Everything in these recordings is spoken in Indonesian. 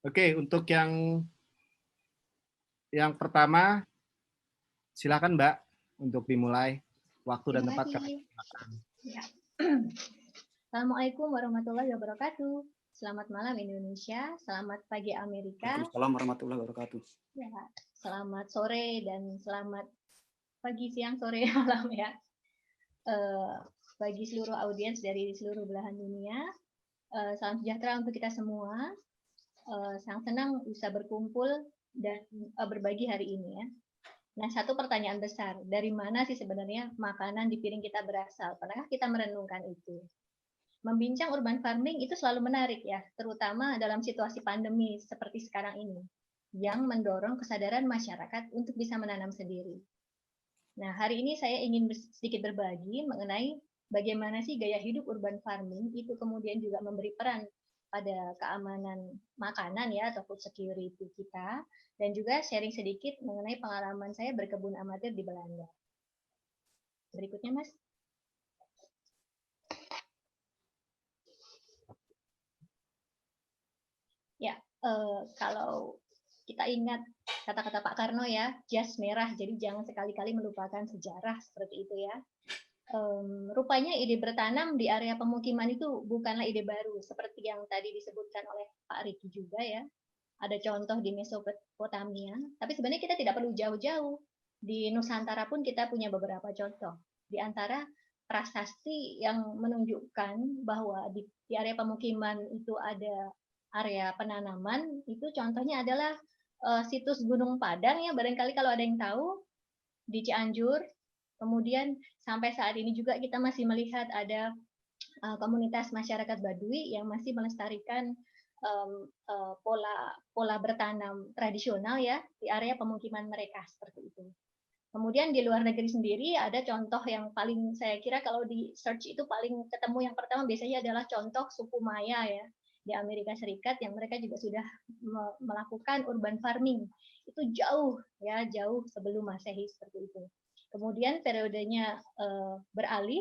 Oke, untuk yang pertama, silakan Mbak untuk dimulai. Waktu dan Terima tempat kami kasih. silakan. Ya. Assalamualaikum warahmatullahi wabarakatuh. Selamat malam Indonesia, selamat pagi Amerika, Waalaikumsalam warahmatullahi wabarakatuh. ya, selamat sore dan selamat pagi, siang, sore, malam ya. Bagi seluruh audiens dari seluruh belahan dunia, salam sejahtera untuk kita semua. Sangat senang bisa berkumpul dan berbagi hari ini ya. Nah, satu pertanyaan besar, dari mana sih sebenarnya makanan di piring kita berasal? Pernahkah kita merenungkan itu? Membincang urban farming itu selalu menarik ya, terutama dalam situasi pandemi seperti sekarang ini, yang mendorong kesadaran masyarakat untuk bisa menanam sendiri. Nah, hari ini saya ingin sedikit berbagi mengenai bagaimana sih gaya hidup urban farming itu kemudian juga memberi peran pada keamanan makanan ya atau food security kita, dan juga sharing sedikit mengenai pengalaman saya berkebun amatir di Belanda. Berikutnya, Mas. Ya, kalau kita ingat kata-kata Pak Karno ya, jas merah, jadi jangan sekali-kali melupakan sejarah seperti itu ya. Rupanya ide bertanam di area pemukiman itu bukanlah ide baru, seperti yang tadi disebutkan oleh Pak Riki juga ya. Ada contoh di Mesopotamia, tapi sebenarnya kita tidak perlu jauh-jauh. Di Nusantara pun kita punya beberapa contoh. Di antara prasasti yang menunjukkan bahwa di area pemukiman itu ada area penanaman, itu contohnya adalah situs Gunung Padang ya, barangkali kalau ada yang tahu, di Cianjur. Kemudian sampai saat ini juga kita masih melihat ada komunitas masyarakat Baduy yang masih melestarikan pola bertanam tradisional ya di area pemukiman mereka seperti itu. Kemudian di luar negeri sendiri ada contoh yang paling saya kira kalau di search itu paling ketemu yang pertama biasanya adalah contoh suku Maya ya di Amerika Serikat yang mereka juga sudah melakukan urban farming. Itu jauh ya, jauh sebelum Masehi seperti itu. Kemudian periodenya beralih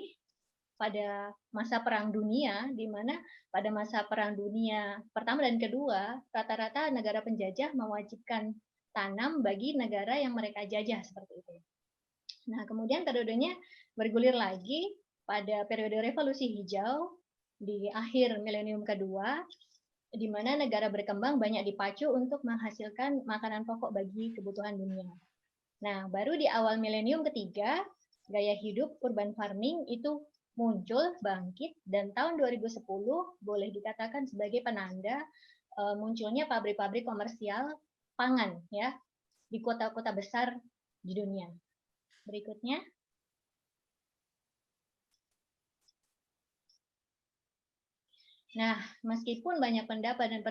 pada masa Perang Dunia, di mana pada masa Perang Dunia pertama dan kedua, rata-rata negara penjajah mewajibkan tanam bagi negara yang mereka jajah seperti itu. Nah, kemudian periodenya bergulir lagi pada periode revolusi hijau di akhir milenium kedua, di mana negara berkembang banyak dipacu untuk menghasilkan makanan pokok bagi kebutuhan dunia. Nah, baru di awal milenium ketiga, gaya hidup urban farming itu muncul, bangkit, dan tahun 2010 boleh dikatakan sebagai penanda munculnya pabrik-pabrik komersial pangan ya di kota-kota besar di dunia. Berikutnya. Nah, meskipun banyak pendapat dan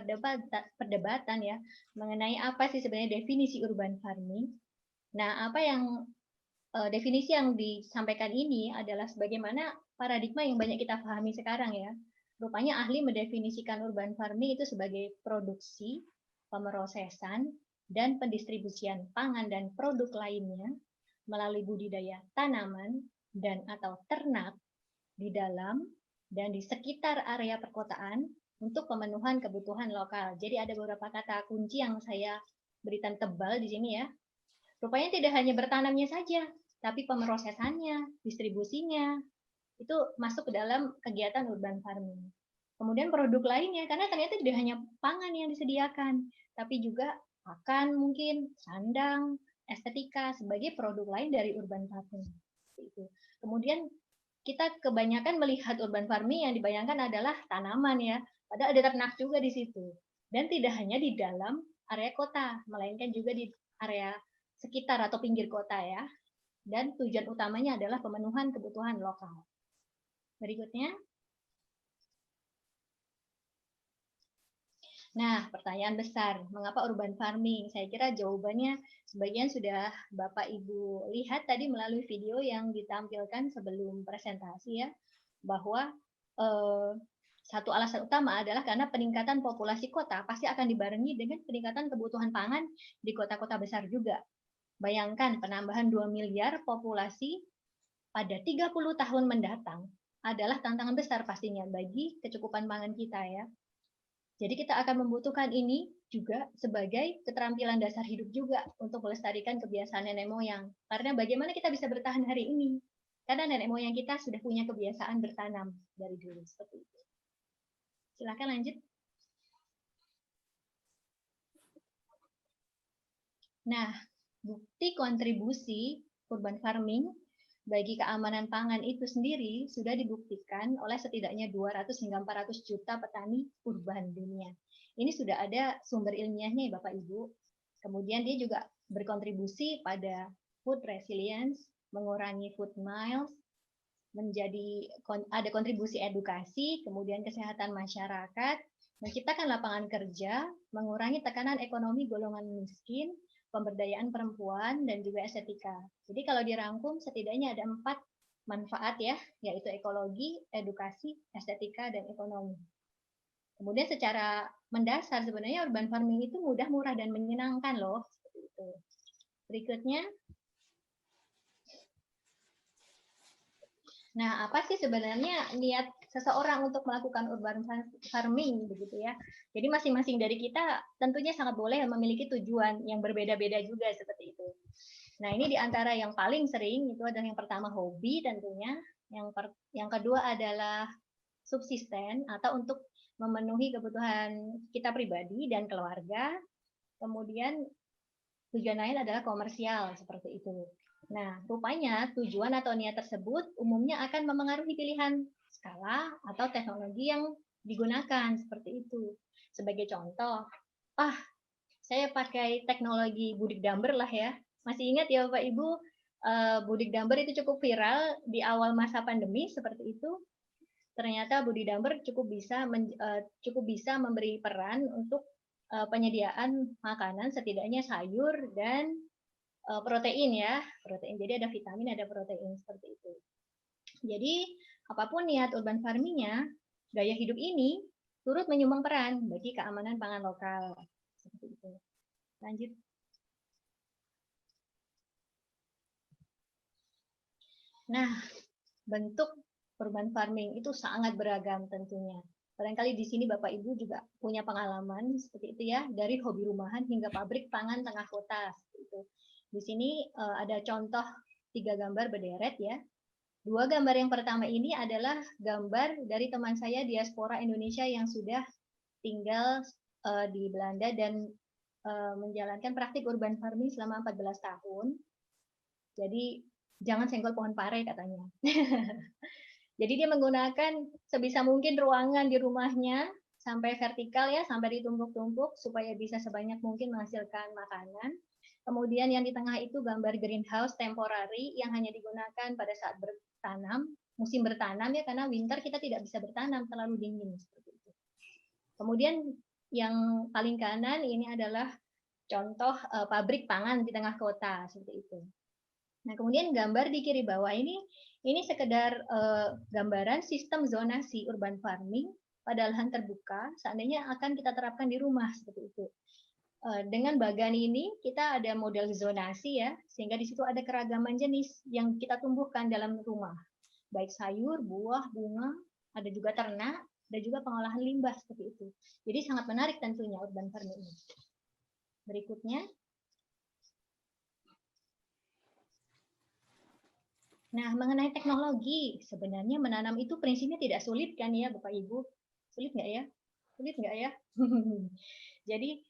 perdebatan ya mengenai apa sih sebenarnya definisi urban farming. Nah, apa yang definisi yang disampaikan ini adalah sebagaimana paradigma yang banyak kita pahami sekarang ya. Rupanya ahli mendefinisikan urban farming itu sebagai produksi, pemrosesan, dan pendistribusian pangan dan produk lainnya melalui budidaya tanaman dan atau ternak di dalam dan di sekitar area perkotaan untuk pemenuhan kebutuhan lokal. Jadi ada beberapa kata kunci yang saya berikan tebal di sini ya. Rupanya tidak hanya bertanamnya saja, tapi pemrosesannya, distribusinya, itu masuk ke dalam kegiatan urban farming. Kemudian produk lainnya, karena ternyata tidak hanya pangan yang disediakan, tapi juga pakan mungkin, sandang, estetika, sebagai produk lain dari urban farming. Kemudian kita kebanyakan melihat urban farming yang dibayangkan adalah tanaman ya, padahal ada ternak juga di situ. Dan tidak hanya di dalam area kota, melainkan juga di area sekitar atau pinggir kota ya. Dan tujuan utamanya adalah pemenuhan kebutuhan lokal. Berikutnya. Nah, pertanyaan besar, mengapa urban farming? Saya kira jawabannya sebagian sudah Bapak Ibu lihat tadi melalui video yang ditampilkan sebelum presentasi ya, bahwa satu alasan utama adalah karena peningkatan populasi kota pasti akan dibarengi dengan peningkatan kebutuhan pangan di kota-kota besar juga. Bayangkan penambahan 2 miliar populasi pada 30 tahun mendatang adalah tantangan besar pastinya bagi kecukupan pangan kita ya. Jadi kita akan membutuhkan ini juga sebagai keterampilan dasar hidup juga untuk melestarikan kebiasaan nenek moyang. Karena bagaimana kita bisa bertahan hari ini? Karena nenek moyang kita sudah punya kebiasaan bertanam dari dulu seperti itu. Silakan lanjut. Nah, bukti kontribusi urban farming bagi keamanan pangan itu sendiri sudah dibuktikan oleh setidaknya 200 hingga 400 juta petani urban dunia. Ini sudah ada sumber ilmiahnya ya Bapak Ibu. Kemudian dia juga berkontribusi pada food resilience, mengurangi food miles, ada kontribusi edukasi, kemudian kesehatan masyarakat, menciptakan lapangan kerja, mengurangi tekanan ekonomi golongan miskin, pemberdayaan perempuan, dan juga estetika. Jadi kalau dirangkum setidaknya ada 4 manfaat ya, yaitu ekologi, edukasi, estetika, dan ekonomi. Kemudian secara mendasar sebenarnya urban farming itu mudah, murah, dan menyenangkan loh. Seperti itu. Berikutnya. Nah, apa sih sebenarnya niat seseorang untuk melakukan urban farming begitu ya? Jadi masing-masing dari kita tentunya sangat boleh memiliki tujuan yang berbeda-beda juga seperti itu. Nah, ini di antara yang paling sering itu adalah yang pertama hobi tentunya, yang kedua adalah subsisten atau untuk memenuhi kebutuhan kita pribadi dan keluarga. Kemudian tujuan lain adalah komersial seperti itu. Nah, rupanya tujuan atau niat tersebut umumnya akan memengaruhi pilihan skala atau teknologi yang digunakan seperti itu. Sebagai contoh, saya pakai teknologi budik damber lah ya. Masih ingat ya Bapak Ibu, budik damber itu cukup viral di awal masa pandemi seperti itu. Ternyata budik damber cukup bisa memberi peran untuk penyediaan makanan setidaknya sayur dan protein ya, protein. Jadi ada vitamin, ada protein seperti itu. Jadi apapun niat urban farmingnya, gaya hidup ini turut menyumbang peran bagi keamanan pangan lokal. Seperti itu. Lanjut. Nah, bentuk urban farming itu sangat beragam tentunya. Barangkali di sini Bapak Ibu juga punya pengalaman seperti itu ya, dari hobi rumahan hingga pabrik pangan tengah kota. Seperti itu. Di sini ada contoh 3 gambar berderet ya. 2 gambar yang pertama ini adalah gambar dari teman saya diaspora Indonesia yang sudah tinggal di Belanda dan menjalankan praktik urban farming selama 14 tahun. Jadi jangan senggol pohon pare katanya. Jadi dia menggunakan sebisa mungkin ruangan di rumahnya sampai vertikal ya, sampai ditumpuk-tumpuk supaya bisa sebanyak mungkin menghasilkan makanan. Kemudian yang di tengah itu gambar greenhouse temporary yang hanya digunakan pada saat bertanam, musim bertanam ya, karena winter kita tidak bisa bertanam, terlalu dingin seperti itu. Kemudian yang paling kanan ini adalah contoh pabrik pangan di tengah kota seperti itu. Nah, kemudian gambar di kiri bawah ini sekedar gambaran sistem zonasi urban farming pada lahan terbuka, seandainya akan kita terapkan di rumah seperti itu. Dengan bagan ini kita ada model zonasi ya, sehingga di situ ada keragaman jenis yang kita tumbuhkan dalam rumah, baik sayur, buah, bunga, ada juga ternak, dan juga pengolahan limbah seperti itu. Jadi sangat menarik tentunya urban farming ini. Berikutnya. Nah, mengenai teknologi, sebenarnya menanam itu prinsipnya tidak sulit kan ya Bapak Ibu? Sulit nggak ya? Sulit nggak ya? Jadi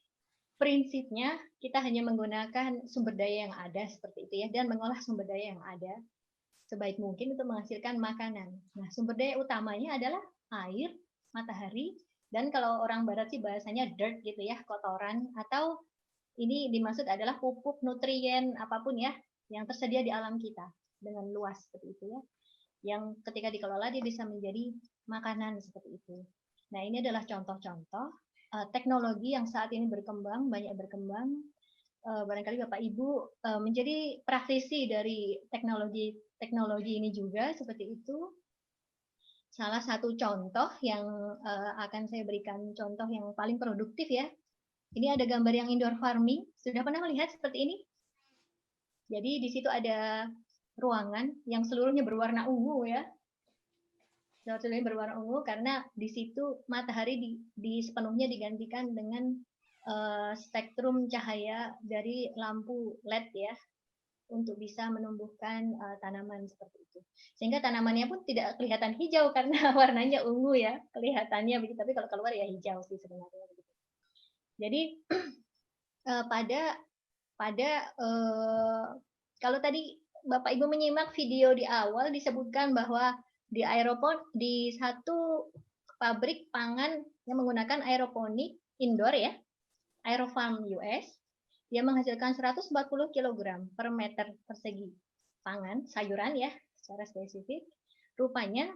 prinsipnya kita hanya menggunakan sumber daya yang ada seperti itu ya, dan mengolah sumber daya yang ada sebaik mungkin untuk menghasilkan makanan. Nah, sumber daya utamanya adalah air, matahari, dan kalau orang barat sih bahasanya dirt gitu ya, kotoran, atau ini dimaksud adalah pupuk, nutrien, apapun ya, yang tersedia di alam kita dengan luas seperti itu ya. Yang ketika dikelola dia bisa menjadi makanan seperti itu. Nah, ini adalah contoh-contoh teknologi yang saat ini berkembang, banyak berkembang. Barangkali Bapak Ibu menjadi praktisi dari teknologi ini juga seperti itu. Salah satu contoh yang akan saya berikan contoh yang paling produktif ya. Ini ada gambar yang indoor farming. Sudah pernah melihat seperti ini? Jadi di situ ada ruangan yang seluruhnya berwarna ungu ya. Zat ini berwarna ungu karena di situ matahari sepenuhnya digantikan dengan spektrum cahaya dari lampu LED ya, untuk bisa menumbuhkan tanaman seperti itu. Sehingga tanamannya pun tidak kelihatan hijau karena warnanya ungu ya, kelihatannya begitu. Tapi kalau keluar ya hijau sih sebenarnya. Jadi kalau tadi Bapak Ibu menyimak video di awal disebutkan bahwa di di satu pabrik pangan yang menggunakan aeroponik indoor ya, Aerofarm US, dia menghasilkan 140 kg per meter persegi pangan, sayuran ya, secara spesifik. Rupanya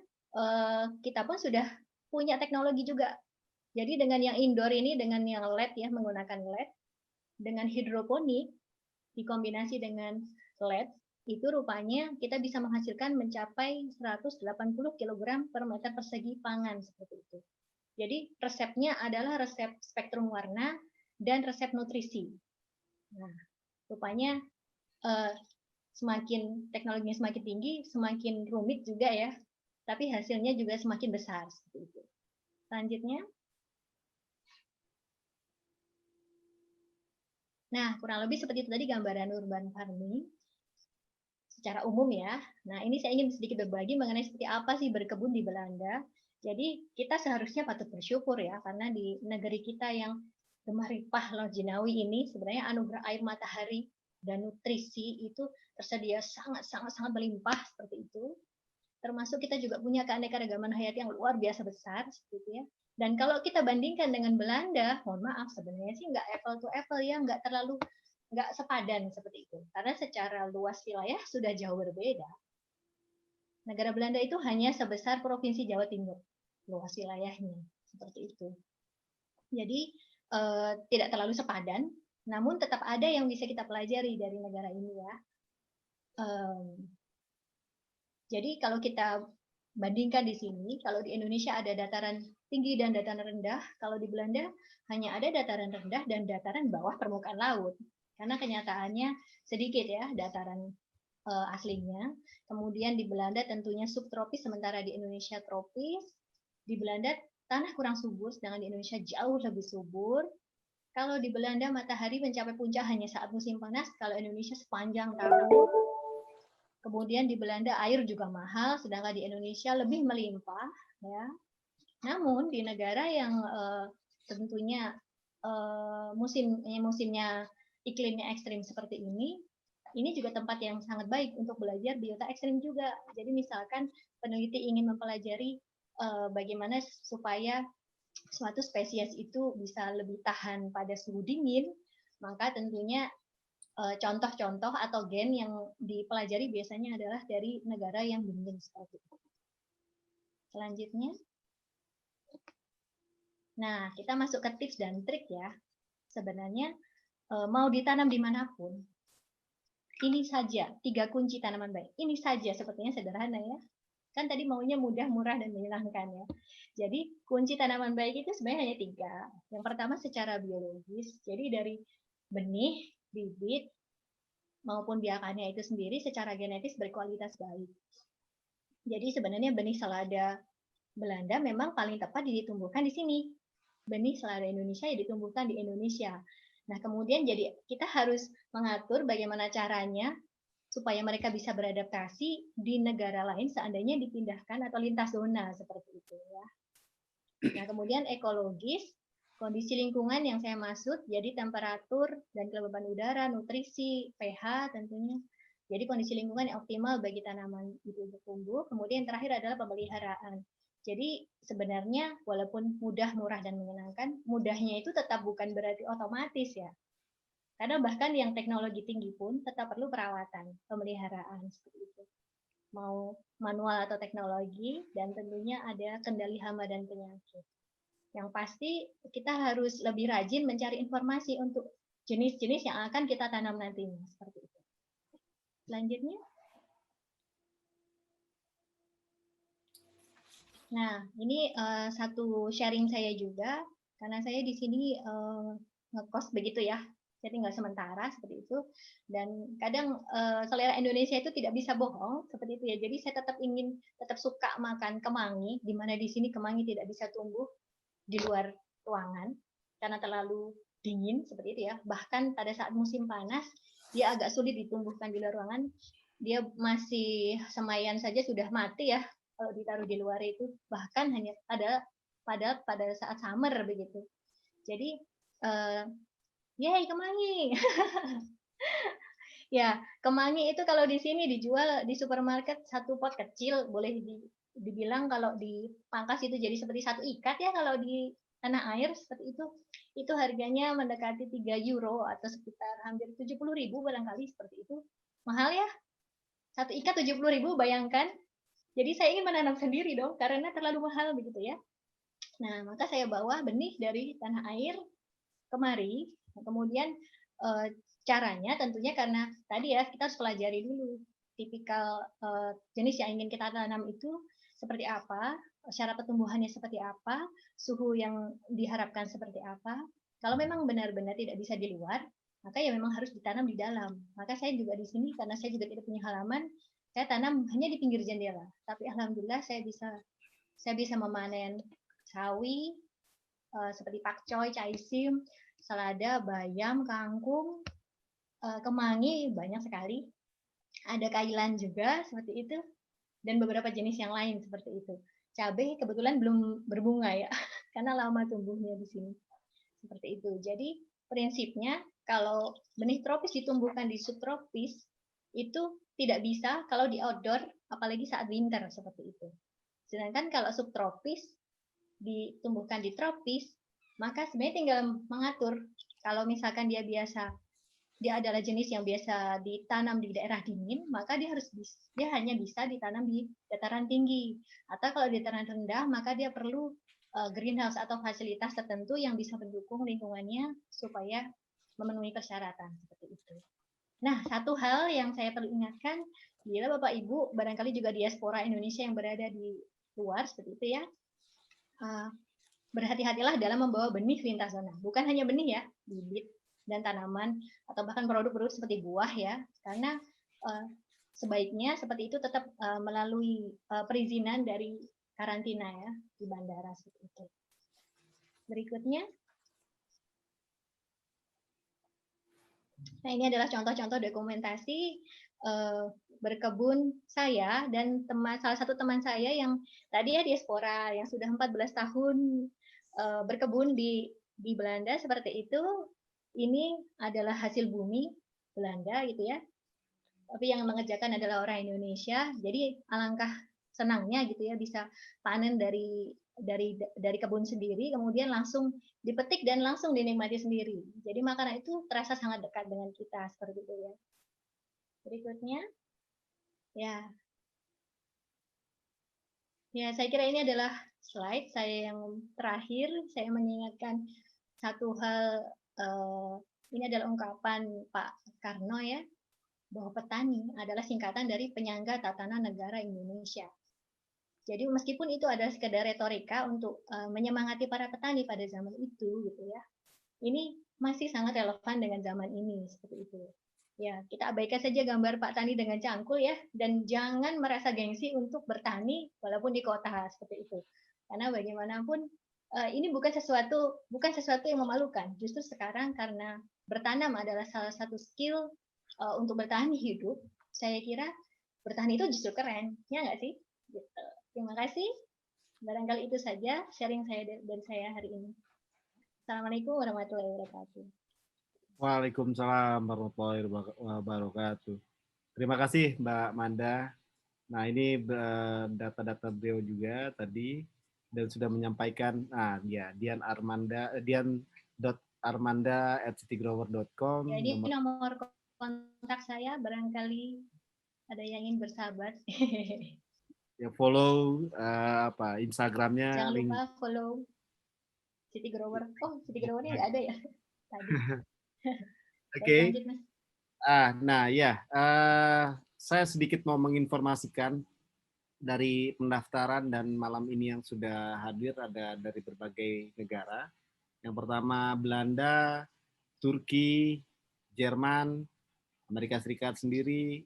kita pun sudah punya teknologi juga. Jadi dengan yang indoor ini, dengan yang LED ya, menggunakan LED, dengan hidroponik, dikombinasi dengan LED, itu rupanya kita bisa menghasilkan mencapai 180 kg per meter persegi pangan seperti itu. Jadi resepnya adalah resep spektrum warna dan resep nutrisi. Nah, rupanya semakin teknologinya semakin tinggi, semakin rumit juga ya, tapi hasilnya juga semakin besar seperti itu. Selanjutnya. Nah, kurang lebih seperti itu tadi gambaran urban farming secara umum ya. Nah, ini saya ingin sedikit berbagi mengenai seperti apa sih berkebun di Belanda. Jadi, kita seharusnya patut bersyukur ya, karena di negeri kita yang gemah ripah Laut Jinawi ini sebenarnya anugerah air matahari dan nutrisi itu tersedia sangat melimpah seperti itu. Termasuk kita juga punya keanekaragaman hayati yang luar biasa besar seperti itu ya. Dan kalau kita bandingkan dengan Belanda, mohon maaf sebenarnya sih nggak apple to apple ya, nggak sepadan seperti itu. Karena secara luas wilayah sudah jauh berbeda. Negara Belanda itu hanya sebesar Provinsi Jawa Timur, luas wilayahnya seperti itu. Jadi tidak terlalu sepadan, namun tetap ada yang bisa kita pelajari dari negara ini ya. Jadi kalau kita bandingkan di sini, kalau di Indonesia ada dataran tinggi dan dataran rendah, kalau di Belanda hanya ada dataran rendah dan dataran bawah permukaan laut. Karena kenyataannya sedikit ya dataran aslinya. Kemudian di Belanda tentunya subtropis, sementara di Indonesia tropis. Di Belanda tanah kurang subur, sedangkan di Indonesia jauh lebih subur. Kalau di Belanda matahari mencapai puncak hanya saat musim panas, kalau Indonesia sepanjang tahun. Kemudian di Belanda air juga mahal, sedangkan di Indonesia lebih melimpah. Ya. Namun di negara yang tentunya musimnya iklimnya ekstrim seperti ini juga tempat yang sangat baik untuk belajar biota ekstrim juga. Jadi misalkan peneliti ingin mempelajari bagaimana supaya suatu spesies itu bisa lebih tahan pada suhu dingin, maka tentunya contoh-contoh atau gen yang dipelajari biasanya adalah dari negara yang dingin seperti itu. Selanjutnya. Nah, kita masuk ke tips dan trik ya. Sebenarnya mau ditanam dimanapun, ini saja 3 kunci tanaman baik. Ini saja sepertinya sederhana ya. Kan tadi maunya mudah, murah, dan menyenangkan ya. Jadi kunci tanaman baik itu sebenarnya hanya 3. Yang pertama secara biologis. Jadi dari benih, bibit, maupun biakannya itu sendiri secara genetis berkualitas baik. Jadi sebenarnya benih selada Belanda memang paling tepat ditumbuhkan di sini. Benih selada Indonesia ya ditumbuhkan di Indonesia. Nah, kemudian jadi kita harus mengatur bagaimana caranya supaya mereka bisa beradaptasi di negara lain seandainya dipindahkan atau lintas zona seperti itu ya. Nah, kemudian ekologis, kondisi lingkungan yang saya maksud, jadi temperatur dan kelembaban udara, nutrisi, pH tentunya. Jadi kondisi lingkungan yang optimal bagi tanaman itu untuk tumbuh. Kemudian yang terakhir adalah pemeliharaan. Jadi sebenarnya walaupun mudah, murah, dan menyenangkan, mudahnya itu tetap bukan berarti otomatis ya. Karena bahkan yang teknologi tinggi pun tetap perlu perawatan, pemeliharaan seperti itu. Mau manual atau teknologi, dan tentunya ada kendali hama dan penyakit. Yang pasti kita harus lebih rajin mencari informasi untuk jenis-jenis yang akan kita tanam nantinya. Seperti itu. Selanjutnya. Nah, ini satu sharing saya juga, karena saya di sini ngekos begitu ya. saya tinggal sementara seperti itu. Dan kadang selera Indonesia itu tidak bisa bohong seperti itu ya. Jadi saya tetap suka makan kemangi, di mana di sini kemangi tidak bisa tumbuh di luar ruangan karena terlalu dingin seperti itu ya. Bahkan pada saat musim panas dia agak sulit ditumbuhkan di luar ruangan. Dia masih semaian saja sudah mati ya kalau ditaruh di luar itu. Bahkan hanya pada saat summer begitu. Jadi yay kemangi. Ya, kemangi itu kalau di sini dijual di supermarket satu pot kecil, boleh dibilang kalau dipangkas itu jadi seperti satu ikat ya kalau di tanah air seperti itu. Itu harganya mendekati 3 euro atau sekitar hampir 70.000 barangkali seperti itu. Mahal ya? Satu ikat 70.000, bayangkan. Jadi saya ingin menanam sendiri dong karena terlalu mahal begitu ya. Nah, maka saya bawa benih dari tanah air kemari. Kemudian caranya tentunya karena tadi ya kita harus pelajari dulu tipikal jenis yang ingin kita tanam itu seperti apa, syarat pertumbuhannya seperti apa, suhu yang diharapkan seperti apa. Kalau memang benar-benar tidak bisa di luar, maka ya memang harus ditanam di dalam. Maka saya juga di sini karena saya juga tidak punya halaman, saya tanam hanya di pinggir jendela. Tapi alhamdulillah saya bisa memanen sawi seperti pakcoy, caisim, selada, bayam, kangkung, kemangi banyak sekali. Ada kailan juga seperti itu dan beberapa jenis yang lain seperti itu. Cabai kebetulan belum berbunga ya karena lama tumbuhnya di sini. Seperti itu. Jadi prinsipnya kalau benih tropis ditumbuhkan di subtropis itu tidak bisa kalau di outdoor apalagi saat winter seperti itu. Sedangkan kalau subtropis ditumbuhkan di tropis, maka sebenarnya tinggal mengatur. Kalau misalkan dia adalah jenis yang biasa ditanam di daerah dingin, maka dia hanya bisa ditanam di dataran tinggi. Atau kalau di dataran rendah, maka dia perlu greenhouse atau fasilitas tertentu yang bisa mendukung lingkungannya supaya memenuhi persyaratan seperti itu. Nah, satu hal yang saya perlu ingatkan, bila Bapak Ibu barangkali juga diaspora Indonesia yang berada di luar seperti itu ya, berhati-hatilah dalam membawa benih lintas zona. Bukan hanya benih ya, bibit dan tanaman atau bahkan produk-produk seperti buah ya, karena sebaiknya seperti itu tetap melalui perizinan dari karantina ya di bandara seperti itu. Berikutnya, nah ini adalah contoh-contoh dokumentasi berkebun saya dan salah satu teman saya yang tadi ya diaspora yang sudah 14 tahun berkebun di Belanda seperti itu. Ini adalah hasil bumi Belanda gitu ya. Tapi yang mengerjakan adalah orang Indonesia. Jadi alangkah senangnya gitu ya bisa panen dari kebun sendiri, kemudian langsung dipetik dan langsung dinikmati sendiri. Jadi makanan itu terasa sangat dekat dengan kita seperti itu ya. Berikutnya, ya saya kira ini adalah slide saya yang terakhir. Saya mengingatkan satu hal, ini adalah ungkapan Pak Karno ya, bahwa petani adalah singkatan dari Penyangga Tatanan Negara Indonesia. Jadi meskipun itu adalah sekedar retorika untuk menyemangati para petani pada zaman itu gitu ya, ini masih sangat relevan dengan zaman ini seperti itu. Ya, kita abaikan saja gambar Pak Tani dengan cangkul ya, dan jangan merasa gengsi untuk bertani walaupun di kota seperti itu. Karena bagaimanapun ini bukan sesuatu yang memalukan. Justru sekarang karena bertanam adalah salah satu skill untuk bertahan hidup, saya kira bertahan itu justru keren, ya nggak sih? Gitu. Terima kasih. Barangkali itu saja sharing saya dari saya hari ini. Assalamualaikum warahmatullahi wabarakatuh. Waalaikumsalam warahmatullahi wabarakatuh. Terima kasih Mbak Manda. Nah ini data-data beliau juga tadi dan sudah menyampaikan. Ya dian.armanda@citygrower.com. Ya, ini nomor kontak saya, barangkali ada yang ingin bersahabat. Ya follow Instagramnya. Jangan lupa follow City Grower. Oh, City Grower-nya nggak ada ya tadi. Oke. Lanjut, Mas. Nah ya, saya sedikit mau menginformasikan dari pendaftaran dan malam ini yang sudah hadir ada dari berbagai negara. Yang pertama Belanda, Turki, Jerman, Amerika Serikat sendiri,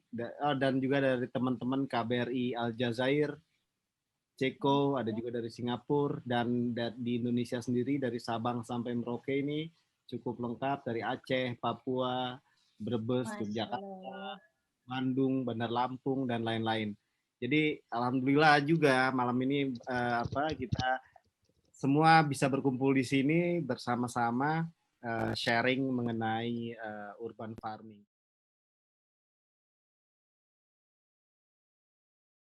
dan juga dari teman-teman KBRI Aljazair, Ceko, ada juga dari Singapura, dan di Indonesia sendiri dari Sabang sampai Merauke ini cukup lengkap, dari Aceh, Papua, Brebes, Masya Yogyakarta, Allah. Bandung, Bandar Lampung, dan lain-lain. Jadi alhamdulillah juga malam ini kita semua bisa berkumpul di sini bersama-sama sharing mengenai urban farming.